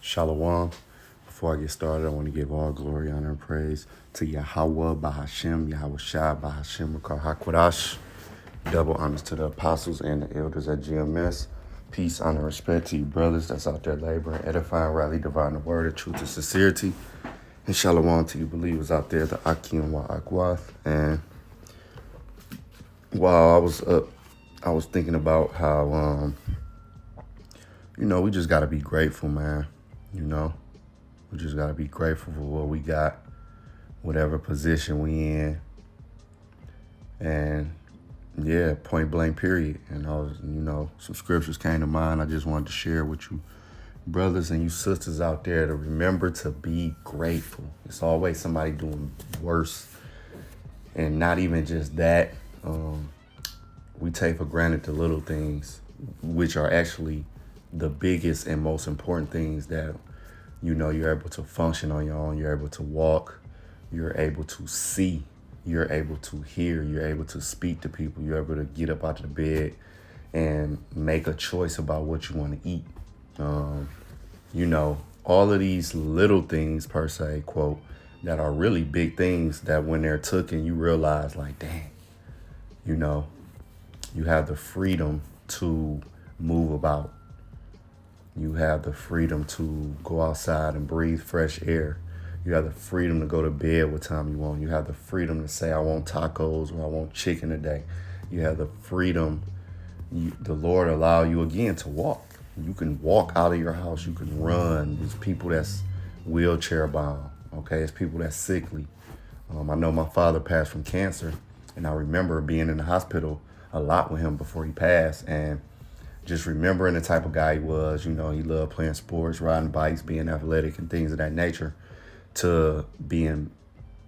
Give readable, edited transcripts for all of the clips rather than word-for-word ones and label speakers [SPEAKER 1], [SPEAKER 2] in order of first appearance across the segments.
[SPEAKER 1] Shalom. Before I get started, I want to give all glory, honor, and praise to Yahweh, Bahashem, Yahweh Shai, Bahashem, Makar HaKodash. Double honors to the apostles and the elders at GMS. Peace, honor, and respect to you brothers that's out there laboring, edifying, rightly dividing the word of truth and sincerity. And shalom to you believers out there, the Akim wa Akwath. And while I was up, I was thinking about how, we just got to be grateful, man. We just got to be grateful for what we got, whatever position we in. And yeah, point blank period. And some scriptures came to mind. I just wanted to share with you brothers and you sisters out there to remember to be grateful. It's always somebody doing worse. And not even just that. We take for granted the little things, which are actually the biggest and most important things that, you're able to function on your own. You're able to walk. You're able to see. You're able to hear. You're able to speak to people. You're able to get up out of the bed and make a choice about what you want to eat. All of these little things, per se, quote, that are really big things that when they're taken, you realize like, dang, you have the freedom to move about. You have the freedom to go outside and breathe fresh air. You have the freedom to go to bed what time you want. You have the freedom to say, I want tacos or I want chicken today. You have the freedom. The Lord allow you again to walk. You can walk out of your house. You can run. There's people that's wheelchair bound. Okay, it's people that's sickly. I know my father passed from cancer, and I remember being in the hospital a lot with him before he passed, and just remembering the type of guy he was. He loved playing sports, riding bikes, being athletic, and things of that nature, to being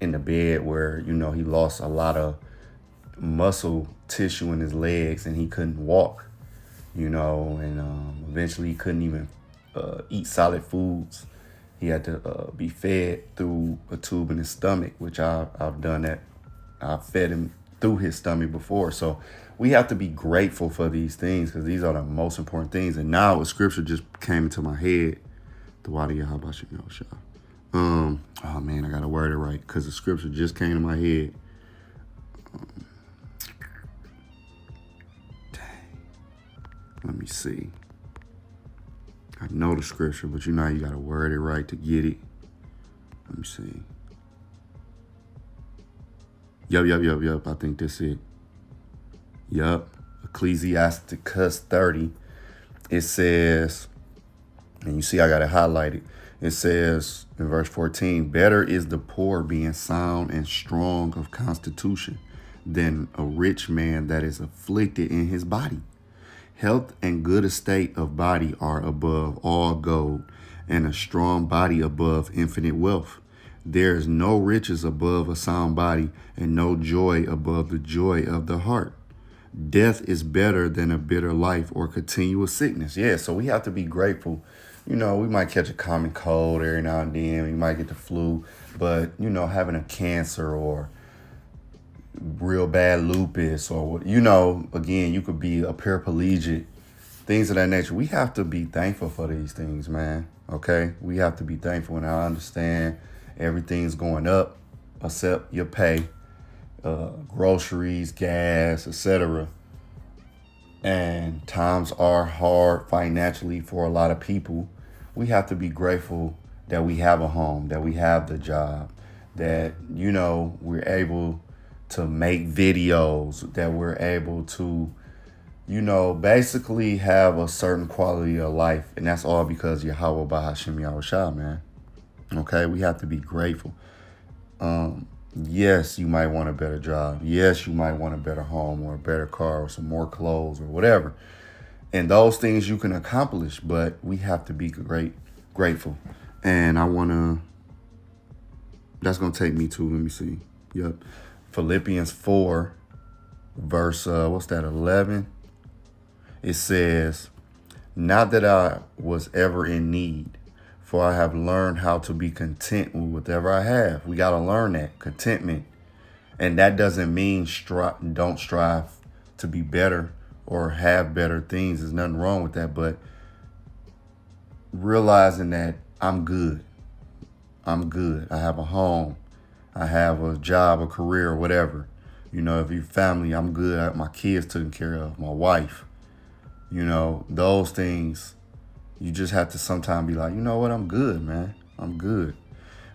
[SPEAKER 1] in the bed where, he lost a lot of muscle tissue in his legs and he couldn't walk, and eventually he couldn't even eat solid foods. He had to be fed through a tube in his stomach, which I've done that. I've fed him through his stomach before. So we have to be grateful for these things because these are the most important things. And now a scripture just came into my head. Oh man, I got to word it right because the scripture just came to my head. Let me see. I know the scripture, but you got to word it right to get it. Let me see. Yup. I think that's it. Yup. Ecclesiasticus 30. It says, and you see I got it highlighted. It says in verse 14, better is the poor being sound and strong of constitution than a rich man that is afflicted in his body. Health and good estate of body are above all gold, and a strong body above infinite wealth. There is no riches above a sound body, and no joy above the joy of the heart. Death is better than a bitter life or continuous sickness. Yeah, so we have to be grateful. We might catch a common cold every now and then. We might get the flu, but, having a cancer or real bad lupus or, again, you could be a paraplegic, things of that nature. We have to be thankful for these things, man. Okay? We have to be thankful. And I understand everything's going up except your pay, groceries, gas, etc. And times are hard financially for a lot of people. We have to be grateful that we have a home, that we have the job, that, we're able to make videos, that we're able to, basically have a certain quality of life. And that's all because Yahweh Bahashem Yahweh Shai, man. Okay, we have to be grateful. Yes, you might want a better job. Yes, you might want a better home or a better car or some more clothes or whatever. And those things you can accomplish, but we have to be grateful. And that's going to take me to, let me see. Yep. Philippians 4, verse, 11? It says, not that I was ever in need, for I have learned how to be content with whatever I have. We got to learn that, contentment. And that doesn't mean don't strive to be better or have better things. There's nothing wrong with that. But realizing that I'm good. I'm good. I have a home. I have a job, a career, whatever. If you family, I'm good. I have my kids taken care of, my wife. Those things, you just have to sometimes be like, you know what, I'm good, man. I'm good.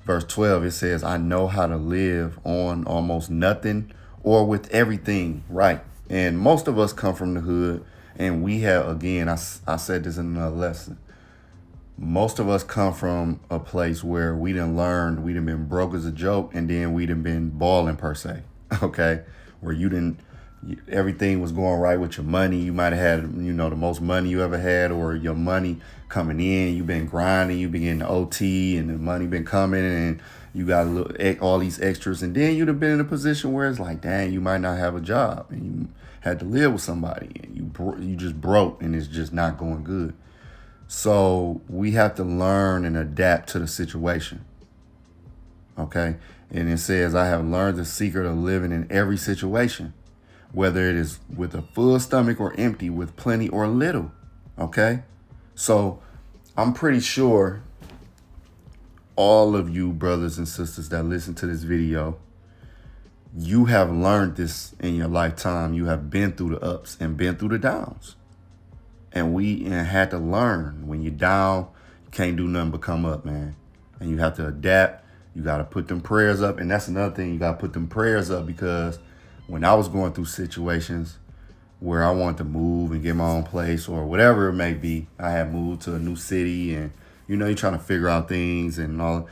[SPEAKER 1] Verse 12, it says, I know how to live on almost nothing or with everything, right? And most of us come from the hood, and we have, again, I said this in another lesson. Most of us come from a place where we done learned, we done been broke as a joke, and then we done been balling per se, okay? Where everything was going right with your money. You might have had, the most money you ever had, or your money coming in. You've been grinding, you've been getting OT, and the money been coming, and you got all these extras. And then you'd have been in a position where it's like, dang, you might not have a job, and you had to live with somebody, and you just broke, and it's just not going good. So we have to learn and adapt to the situation. Okay. And it says, I have learned the secret of living in every situation, whether it is with a full stomach or empty, with plenty or little. Okay. So I'm pretty sure all of you brothers and sisters that listen to this video, you have learned this in your lifetime. You have been through the ups and been through the downs. And we had to learn, when you're down, you can't do nothing but come up, man. And you have to adapt. You got to put them prayers up. And that's another thing. You got to put them prayers up, because when I was going through situations where I wanted to move and get my own place or whatever it may be, I had moved to a new city, and, you're trying to figure out things and all.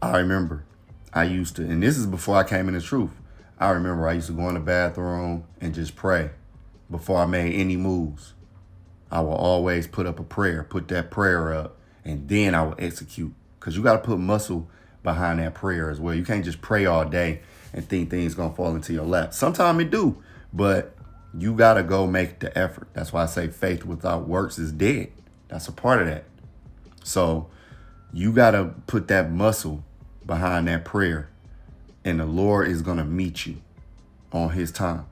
[SPEAKER 1] I remember I used to, and this is before I came in the truth. I remember I used to go in the bathroom and just pray before I made any moves. I will always put up a prayer, put that prayer up, and then I will execute. Because you got to put muscle behind that prayer as well. You can't just pray all day and think things going to fall into your lap. Sometimes it do, but you got to go make the effort. That's why I say faith without works is dead. That's a part of that. So you got to put that muscle behind that prayer, and the Lord is going to meet you on his time.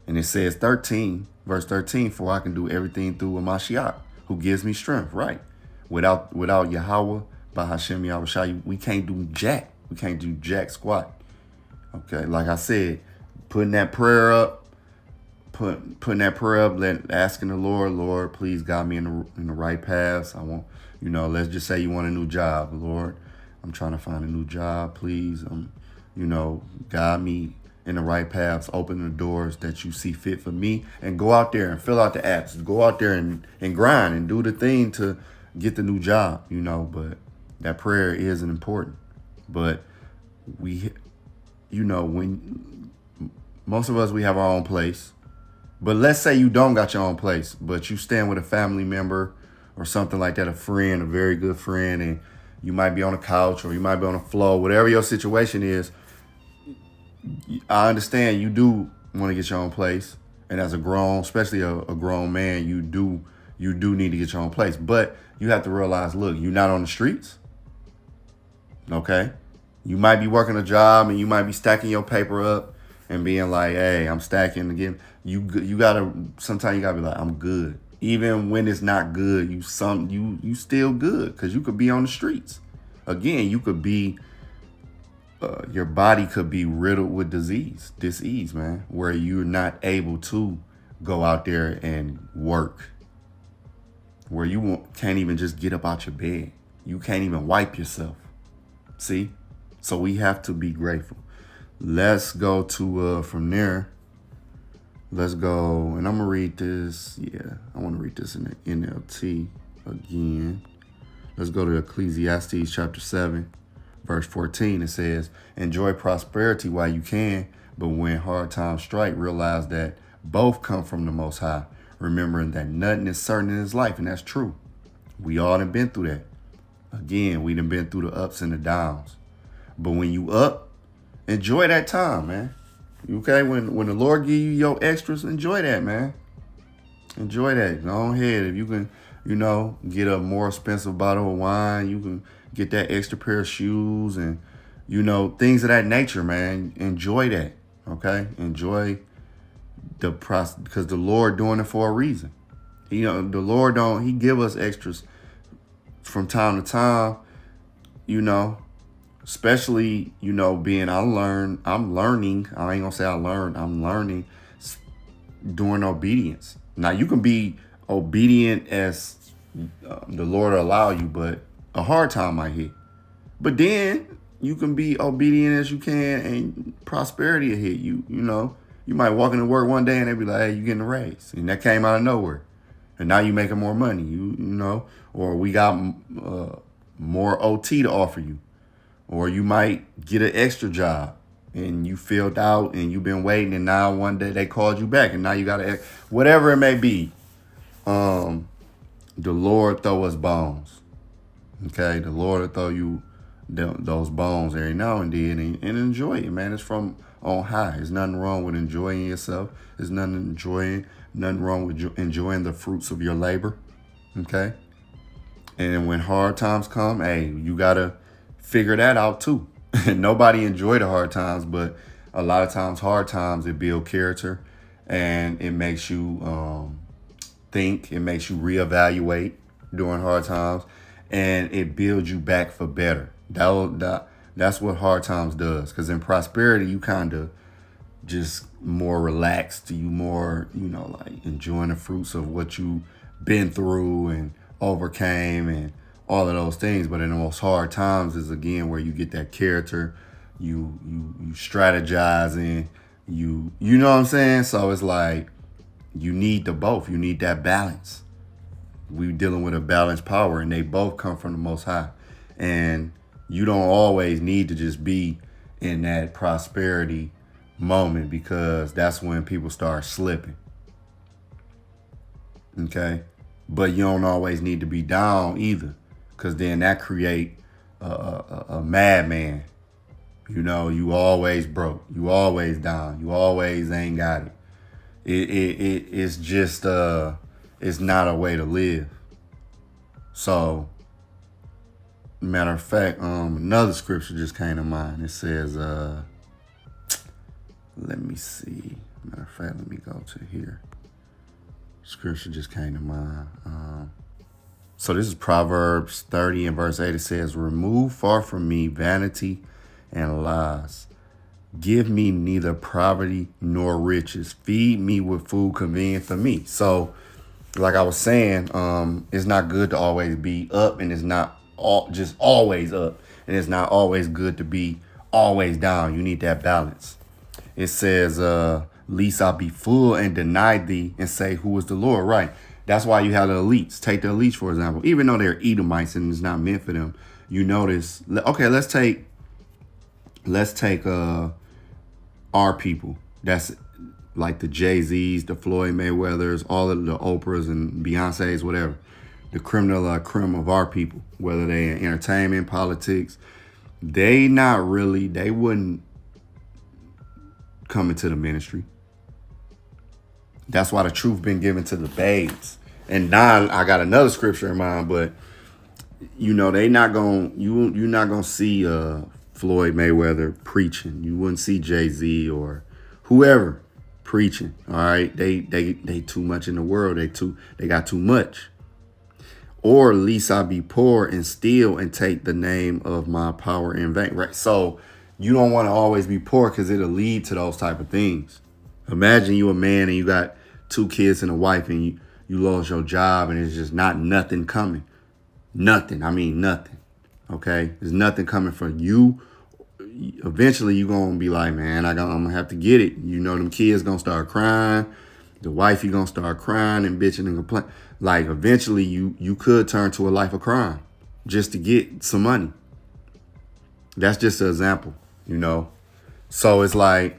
[SPEAKER 1] And it says verse 13, for I can do everything through a Mashiach, who gives me strength, right? Without Yahweh, by Hashem Yahushua, we can't do jack. We can't do jack squat. Okay, like I said, putting that prayer up, asking the Lord, please guide me in the right paths. I want, let's just say you want a new job, Lord. I'm trying to find a new job, please. Guide me in the right paths, open the doors that you see fit for me, and go out there and fill out the apps. Go out there and grind and do the thing to get the new job, but that prayer isn't important. But when most of us, we have our own place. But let's say you don't got your own place, but you stand with a family member or something like that, a friend, a very good friend, and you might be on a couch or you might be on a floor, whatever your situation is. I understand you do want to get your own place, and as especially a grown man, you do need to get your own place. But you have to realize, look, you're not on the streets. Okay, you might be working a job and you might be stacking your paper up and being like, hey, I'm stacking again. Sometimes you gotta be like, I'm good. Even when it's not good, you still good, because you could be on the streets. Again, you could be. Your body could be riddled with disease, man, where you're not able to go out there and work, where you can't even just get up out your bed. You can't even wipe yourself. See? So we have to be grateful. Let's go to, from there, let's go, and I'm going to read this. Yeah, I want to read this in the NLT again. Let's go to Ecclesiastes chapter 7. Verse 14, it says, enjoy prosperity while you can, but when hard times strike, realize that both come from the Most High, remembering that nothing is certain in his life, and that's true. We all done been through that. Again, we done been through the ups and the downs. But when you up, enjoy that time, man. Okay, when the Lord give you your extras, enjoy that, man. Enjoy that. Go ahead. If you can, get a more expensive bottle of wine, you can get that extra pair of shoes and, things of that nature, man. Enjoy that, okay? Enjoy the process, because the Lord doing it for a reason. The Lord he give us extras from time to time, you know, especially, being I'm learning. I ain't gonna say I learned. I'm learning doing obedience. Now you can be obedient as the Lord will allow you, but a hard time might hit. But then you can be obedient as you can, and prosperity will hit you. You might walk into work one day and they be like, "Hey, you getting a raise," and that came out of nowhere, and now you making more money. Or we got more OT to offer you, or you might get an extra job and you filled out and you've been waiting, and now one day they called you back and now you got to, whatever it may be. The Lord throw us bones. Okay, the Lord will throw you those bones every now and then, and enjoy it, man. It's from on high. There's nothing wrong with enjoying yourself. There's nothing wrong with enjoying the fruits of your labor. Okay, and when hard times come, hey, you gotta figure that out too. Nobody enjoy the hard times, but a lot of times hard times, it build character, and it makes you think. It makes you reevaluate during hard times, and it builds you back for better. That's what hard times does. Because in prosperity, you kind of just more relaxed. You more, like enjoying the fruits of what you been through and overcame and all of those things. But in the most hard times is again where you get that character. You strategizing. You know what I'm saying? So it's like you need the both. You need that balance. We dealing with a balanced power, and they both come from the Most High. And you don't always need to just be in that prosperity moment, because that's when people start slipping. Okay? But you don't always need to be down either, because then that create a madman. You always broke. You always down. You always ain't got it. It's just it's not a way to live. So, matter of fact, another scripture just came to mind. It says, let me see. Matter of fact, let me go to here. Scripture just came to mind. So this is Proverbs 30 and verse 8. It says, "Remove far from me vanity and lies. Give me neither poverty nor riches. Feed me with food convenient for me." So, like I was saying, it's not good to always be up, and it's not just always up, and it's not always good to be always down. You need that balance. It says, "Lest I be full and deny thee and say, who is the Lord?" Right. That's why you have the elites. Take the elites, for example. Even though they're Edomites and it's not meant for them, you notice. Okay, let's take our people. That's like the Jay-Z's, the Floyd Mayweathers, all of the Oprahs and Beyonce's, whatever. The creme of our people, whether they in entertainment, politics, they wouldn't come into the ministry. That's why the truth been given to the babes. And now I got another scripture in mind, but you're not gonna see Floyd Mayweather preaching. You wouldn't see Jay-Z or whoever preaching. All right, they too much in the world. They got too much. Or lest I be poor and steal and take the name of my power in vain. Right. So you don't want to always be poor, because it'll lead to those type of things. Imagine you a man and you got 2 kids and a wife, and you lost your job, and it's just nothing coming. Nothing. I mean, nothing. Okay. There's nothing coming from you. Eventually you're going to be like, man, I'm going to have to get it. Them kids going to start crying. The wife, you going to start crying and bitching and complaining. Like, eventually you could turn to a life of crime just to get some money. That's just an example, So it's like,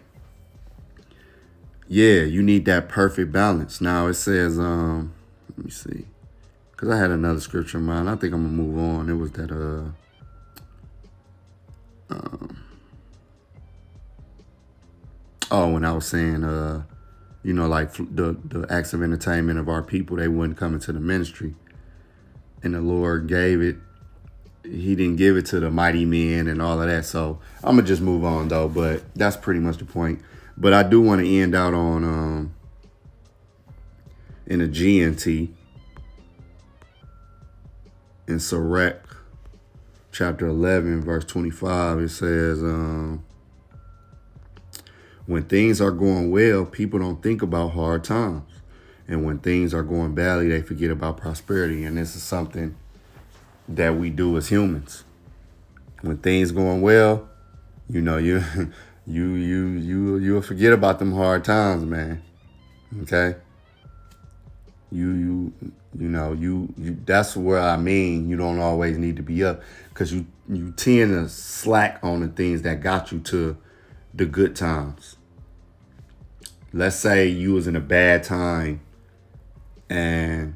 [SPEAKER 1] yeah, you need that perfect balance. Now it says, let me see. Because I had another scripture in mind. I think I'm going to move on. It was that, when I was saying, like the acts of entertainment of our people, they wouldn't come into the ministry. And the Lord gave it. He didn't give it to the mighty men and all of that. So I'm going to just move on, though. But that's pretty much the point. But I do want to end out on in a GNT. in Sirach, chapter 11, verse 25, it says, when things are going well, people don't think about hard times. And when things are going badly, they forget about prosperity. And this is something that we do as humans. When things going well, you you'll forget about them hard times, man. Okay? You that's where I mean you don't always need to be up, because you tend to slack on the things that got you to the good times. Let's say you was in a bad time and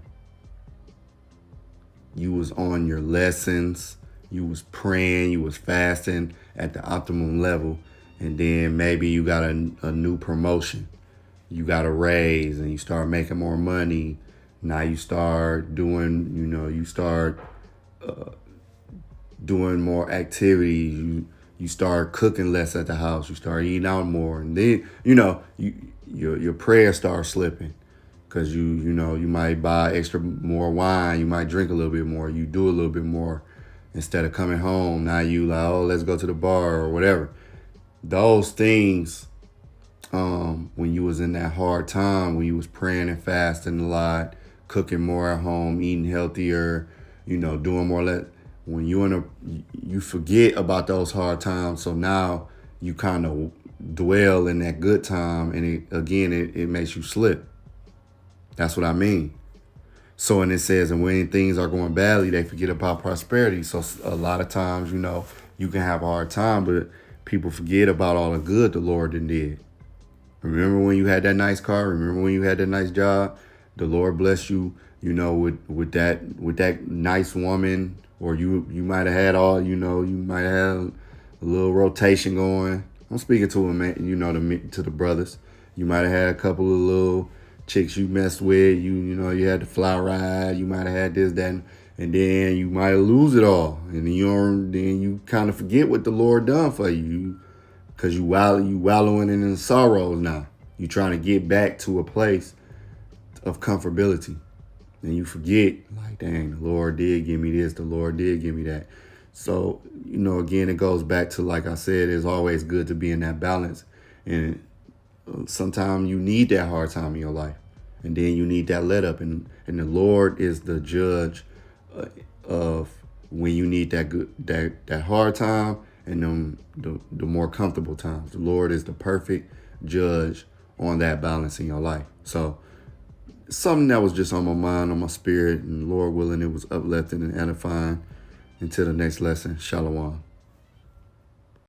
[SPEAKER 1] you was on your lessons, you was praying, you was fasting at the optimum level, and then maybe you got a new promotion, you got a raise, and you start making more money. Now you start doing, doing more activities. You start cooking less at the house. You start eating out more, and then your prayers start slipping, because you might buy extra more wine. You might drink a little bit more. You do a little bit more instead of coming home. Now you like, oh, let's go to the bar or whatever. Those things, when you was in that hard time, when you was praying and fasting a lot, cooking more at home, eating healthier, doing more. When you forget about those hard times. So now you kind of dwell in that good time, and it makes you slip. That's what I mean. So, and it says, and when things are going badly, they forget about prosperity. So a lot of times, you can have a hard time, but people forget about all the good the Lord did. Remember when you had that nice car? Remember when you had that nice job? The Lord blessed you, with that nice woman, or you might have had you might have a little rotation going. I'm speaking to him, man, to the brothers. You might have had a couple of little chicks you messed with. You had the fly ride. You might have had this, that, and then you might lose it all, and then you kind of forget what the Lord done for you, because you wallowing in the sorrows now. You trying to get back to a place of comfortability. And you forget, like, dang, the Lord did give me this, the Lord did give me that. So, again, it goes back to, like I said, it's always good to be in that balance. And sometimes you need that hard time in your life. And then you need that let up. And the Lord is the judge of when you need that hard time and the more comfortable times. The Lord is the perfect judge on that balance in your life. So something that was just on my mind, on my spirit, and Lord willing, it was uplifting and edifying. Until the next lesson, Shalom.